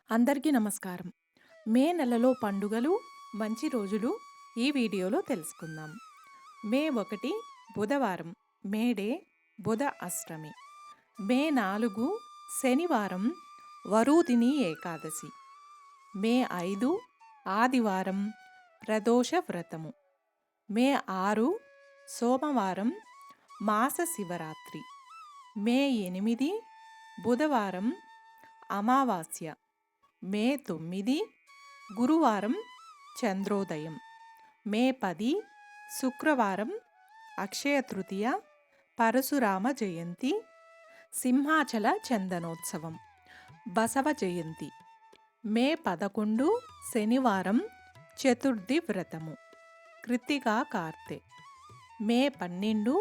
అందరికీ నమస్కారం. మే నెలలో పండుగలు, మంచి రోజులు ఈ వీడియోలో తెలుసుకుందాం. మే 1 బుధవారం, మే డే బుధ అష్టమి. మే 4 శనివారం, వరూధిని ఏకాదశి. మే 5 ఆదివారం, ప్రదోష వ్రతము. మే 6 సోమవారం, మాస శివరాత్రి. మే 8 బుధవారం, అమావాస్య. మే 9 గురువారం, చంద్రోదయం. మే 10 శుక్రవారం, అక్షయ తృతీయ, పరశురామ జయంతి, సింహాచల చందనోత్సవం, బసవ జయంతి. మే 11 శనివారం, చతుర్థి వ్రతము, కృత్తికా కార్తె. మే 12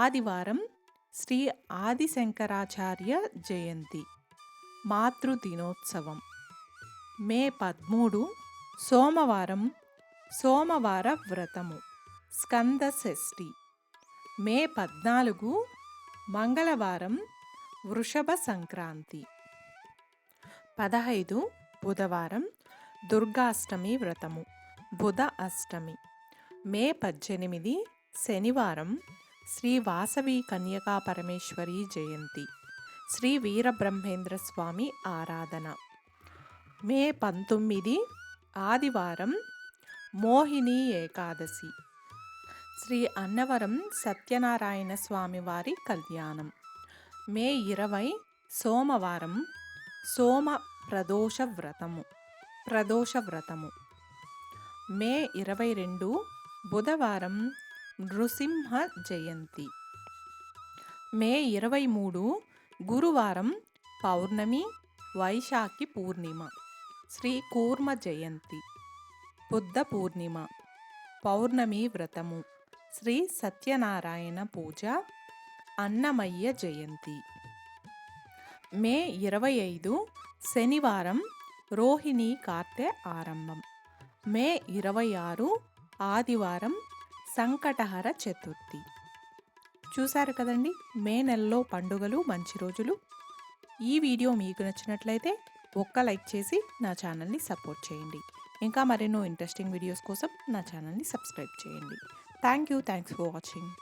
ఆదివారం, శ్రీ ఆదిశంకరాచార్య జయంతి, మాతృదినోత్సవం. మే 13 సోమవారం, సోమవార వ్రతము, స్కంద షష్ఠి. మే 14 మంగళవారం, వృషభ సంక్రాంతి. 15 బుధవారం, దుర్గాష్టమి వ్రతము, బుధ అష్టమి. మే 18 శనివారం, శ్రీ వాసవి కన్యకా పరమేశ్వరి జయంతి, శ్రీ వీరబ్రహ్మేంద్ర స్వామి ఆరాధన. మే 19 ఆదివారం, మోహిని ఏకాదశి, శ్రీ అన్నవరం సత్యనారాయణ స్వామి వారి కళ్యాణం. మే 20 సోమవారం, సోమ ప్రదోష వ్రతము. మే 22 బుధవారం, నృసింహ జయంతి. మే 23 గురువారం, పౌర్ణమి, వైశాఖి పూర్ణిమ, శ్రీ కూర్మ జయంతి, బుద్ధ పూర్ణిమ. పౌర్ణమి వ్రతము, శ్రీ సత్యనారాయణ పూజ, అన్నమయ్య జయంతి. మే 25 శనివారం, రోహిణి కార్తె ఆరంభం. మే 26 ఆదివారం, సంకటహర చతుర్థి. చూశారు కదండి, మే నెలలో పండుగలు, మంచి రోజులు. ఈ వీడియో మీకు నచ్చినట్లయితే ఒక్క లైక్ చేసి నా ఛానల్ని సపోర్ట్ చేయండి. ఇంకా మరెన్నో ఇంట్రెస్టింగ్ వీడియోస్ కోసం నా ఛానల్ని సబ్స్క్రైబ్ చేయండి. Thanks for watching.